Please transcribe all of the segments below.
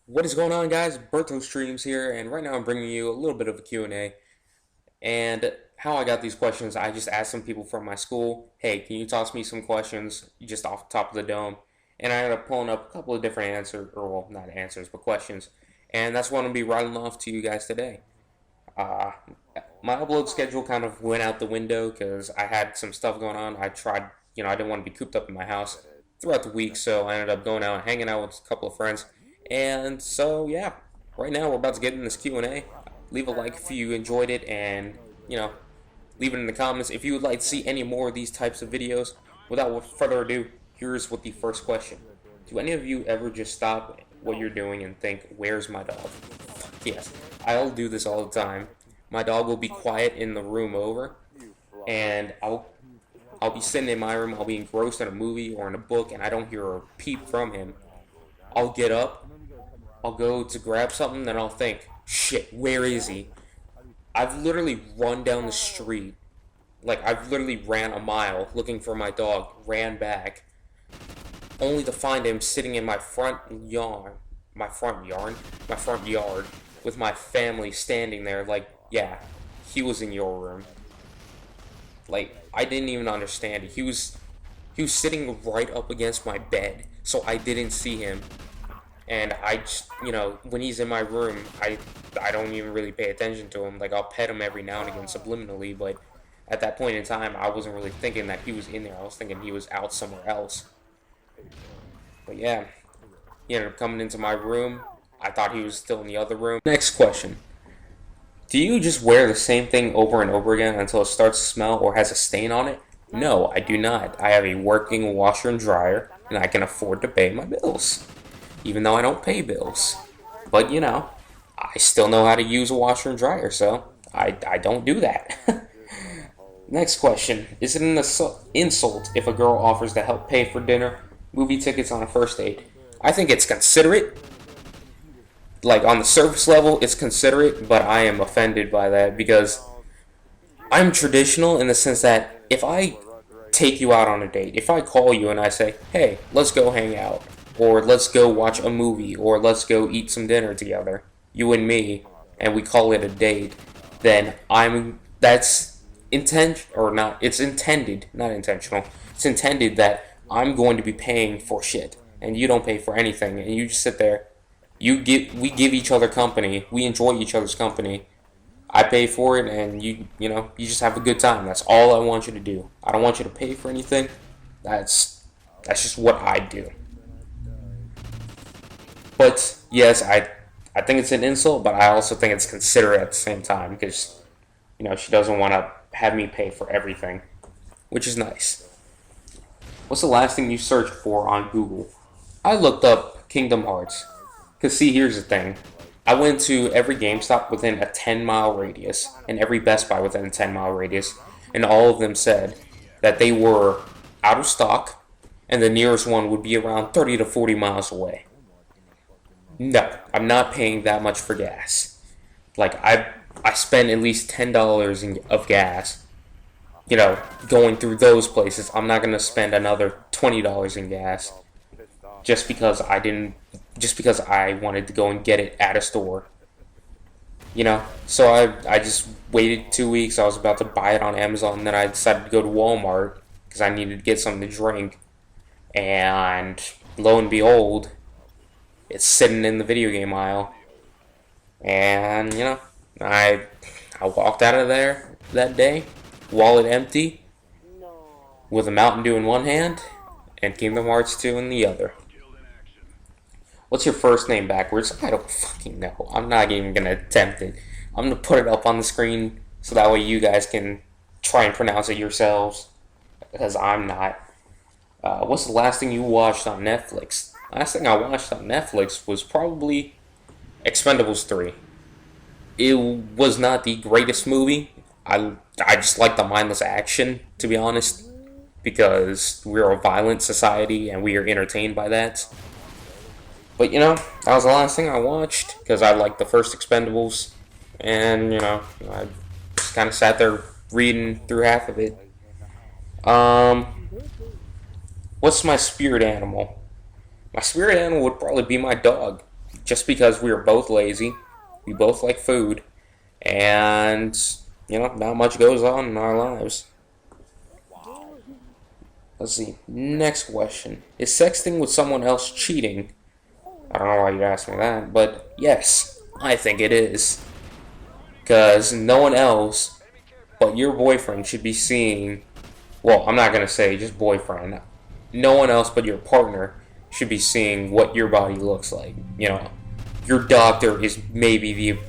What is going on, guys? BertoStreams here, and right now I'm bringing you a little bit of a Q&A. And how I got these questions, I just asked some people from my school, hey, can you toss me some questions just off the top of the dome? And I ended up pulling up a couple of different answers, or well, not answers, but questions. And that's what I'm going to be rattling off to you guys today. Uh, my upload schedule kind of went out the window because I had some stuff going on. I tried, I didn't want to be cooped up in my house throughout the week, so I ended up going out and hanging out with a couple of friends. And so, yeah, right now we're about to get in this Q&A. Leave a like if you enjoyed it, and, leave it in the comments if you would like to see any more of these types of videos. Without further ado, here's what the first question. Do any of you ever just stop what you're doing and think, where's my dog? Yes, I'll do this all the time. My dog will be quiet in the room over, and I'll be sitting in my room, I'll be engrossed in a movie or in a book, and I don't hear a peep from him. I'll get up, I'll go to grab something, then I'll think, shit, where is he? I've literally run down the street, like I've literally ran a mile looking for my dog, ran back, only to find him sitting in my front yard, with my family standing there like, yeah, he was in your room. Like, I didn't even understand it. He was sitting right up against my bed, so I didn't see him. And I just, when he's in my room, I don't even really pay attention to him. Like, I'll pet him every now and again subliminally, but at that point in time, I wasn't really thinking that he was in there. I was thinking he was out somewhere else. But yeah, he ended up coming into my room. I thought he was still in the other room. Next question. Do you just wear the same thing over and over again until it starts to smell or has a stain on it? No, I do not. I have a working washer and dryer, and I can afford to pay my bills. Even though I don't pay bills. But, I still know how to use a washer and dryer, so I don't do that. Next question. Is it an insult if a girl offers to help pay for dinner, movie tickets on a first date? I think it's considerate. Like, on the surface level, it's considerate, but I am offended by that because I'm traditional in the sense that if I take you out on a date, if I call you and I say, hey, let's go hang out, or let's go watch a movie, or let's go eat some dinner together, you and me, and we call it a date, then that's it's intended, not intentional, it's intended that I'm going to be paying for shit, and you don't pay for anything, and you just sit there, we give each other company, we enjoy each other's company, I pay for it, and you just have a good time. That's all I want you to do. I don't want you to pay for anything. That's just what I do. But yes, I think it's an insult, but I also think it's considerate at the same time because she doesn't want to have me pay for everything, which is nice. What's the last thing you searched for on Google? I looked up Kingdom Hearts. Because see, here's the thing. I went to every GameStop within a 10-mile radius and every Best Buy within a 10-mile radius, and all of them said that they were out of stock and the nearest one would be around 30 to 40 miles away. No, I'm not paying that much for gas. Like, I spend at least $10 of gas, going through those places. I'm not going to spend another $20 in gas just because I wanted to go and get it at a store. So I just waited 2 weeks. I was about to buy it on Amazon, and then I decided to go to Walmart because I needed to get something to drink. And lo and behold, it's sitting in the video game aisle. And, I walked out of there that day, wallet empty, with a Mountain Dew in one hand, and Kingdom Hearts 2 in the other. What's your first name backwards? I don't fucking know. I'm not even going to attempt it. I'm going to put it up on the screen so that way you guys can try and pronounce it yourselves. Because I'm not. What's the last thing you watched on Netflix? Last thing I watched on Netflix was probably Expendables 3. It was not the greatest movie. I just like the mindless action, to be honest. Because we're a violent society and we are entertained by that. But, that was the last thing I watched, because I liked the first Expendables, and, I just kind of sat there reading through half of it. What's my spirit animal? My spirit animal would probably be my dog. just because we were both lazy, we both like food, and, you know, not much goes on in our lives. Let's see. Next question. Is sexting with someone else cheating? I don't know why you asked me that, but yes, I think it is. Because no one else but your boyfriend should be seeing, well, I'm not going to say just boyfriend. No one else but your partner should be seeing what your body looks like. You know, your doctor is maybe the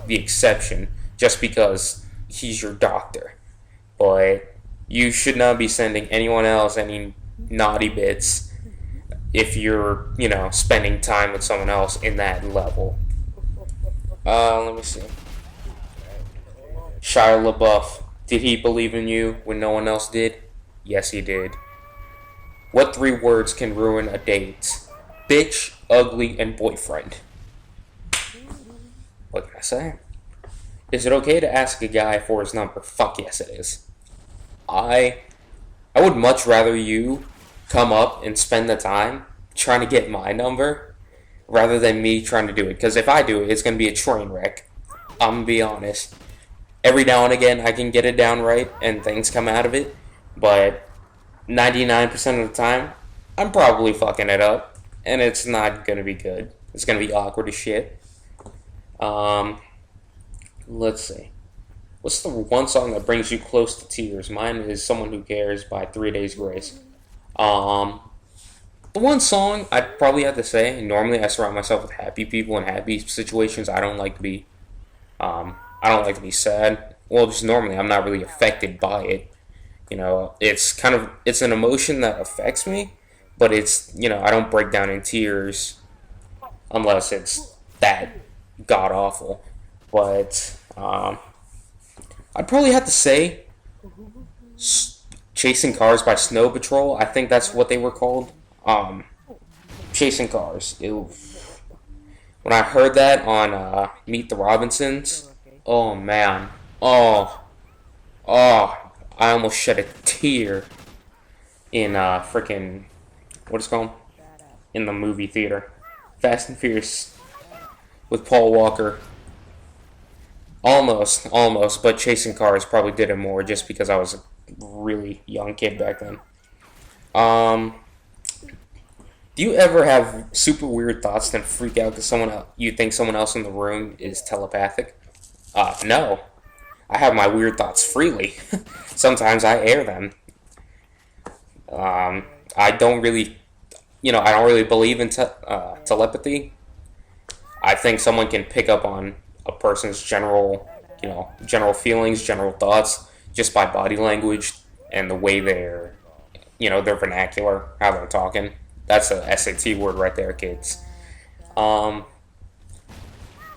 exception just because he's your doctor. But you should not be sending anyone else any naughty bits if you're, spending time with someone else in that level. Let me see. Shia LaBeouf, did he believe in you when no one else did? Yes, he did. What 3 words can ruin a date? Bitch, ugly, and boyfriend. What can I say? Is it okay to ask a guy for his number? Fuck yes, it is. I would much rather you come up and spend the time trying to get my number rather than me trying to do it. Because if I do it, it's going to be a train wreck. I'm going to be honest. Every now and again, I can get it down right and things come out of it. But 99% of the time, I'm probably fucking it up. And it's not going to be good. It's going to be awkward as shit. Let's see. What's the one song that brings you close to tears? Mine is Someone Who Cares by 3 Days Grace. The one song I'd probably have to say, normally I surround myself with happy people and happy situations. I don't like to be sad. Well, just normally I'm not really affected by it. It's an emotion that affects me, but it's, I don't break down in tears unless it's that god awful. But, I'd probably have to say Chasing Cars by Snow Patrol. I think that's what they were called. Chasing Cars. When I heard that on Meet the Robinsons, oh man. I almost shed a tear in freaking, what is it called? In the movie theater. Fast and Furious with Paul Walker. Almost, but Chasing Cars probably did it more just because I was a really young kid back then. Do you ever have super weird thoughts that freak out because you think someone else in the room is telepathic? No. I have my weird thoughts freely. Sometimes I air them. I don't really believe in telepathy. I think someone can pick up on a person's general feelings, general thoughts, just by body language and the way their vernacular, how they're talking. That's a SAT word right there, kids.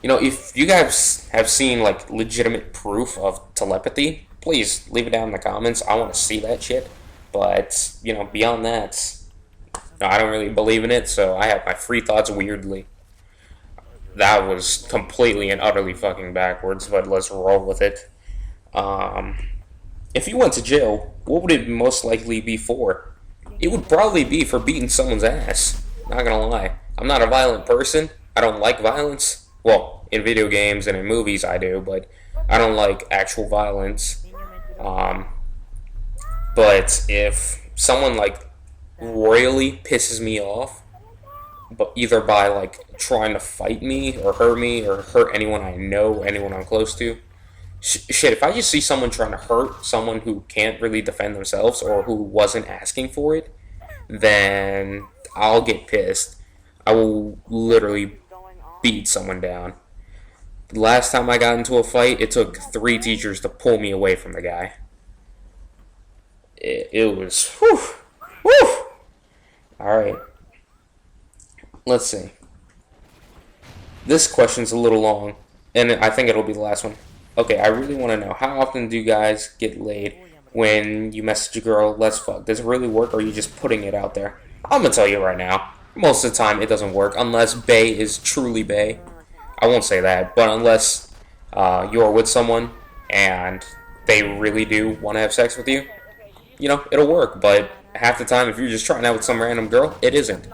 If you guys have seen, legitimate proof of telepathy, please leave it down in the comments. I want to see that shit. But, beyond that, I don't really believe in it, so I have my free thoughts weirdly. That was completely and utterly fucking backwards, but let's roll with it. If you went to jail, what would it most likely be for? It would probably be for beating someone's ass. Not gonna lie. I'm not a violent person. I don't like violence. Well, in video games and in movies I do, but I don't like actual violence. But if someone, royally pisses me off, but either by trying to fight me or hurt anyone I know, anyone I'm close to. Shit, if I just see someone trying to hurt someone who can't really defend themselves or who wasn't asking for it, then I'll get pissed. I will literally beat someone down. The last time I got into a fight, it took 3 teachers to pull me away from the guy. It was, whew. Alright. Let's see. This question's a little long, and I think it'll be the last one. Okay, I really want to know, how often do you guys get laid when you message a girl, let's fuck? Does it really work, or are you just putting it out there? I'm going to tell you right now, most of the time it doesn't work, unless bae is truly bae. I won't say that, but unless you're with someone and they really do want to have sex with you, it'll work. But half the time, if you're just trying out with some random girl, it isn't.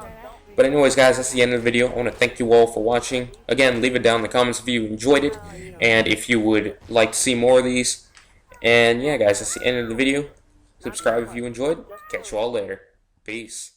But anyways, guys, that's the end of the video. I want to thank you all for watching. Again, leave it down in the comments if you enjoyed it, and if you would like to see more of these. And yeah, guys, that's the end of the video. Subscribe if you enjoyed. Catch you all later. Peace.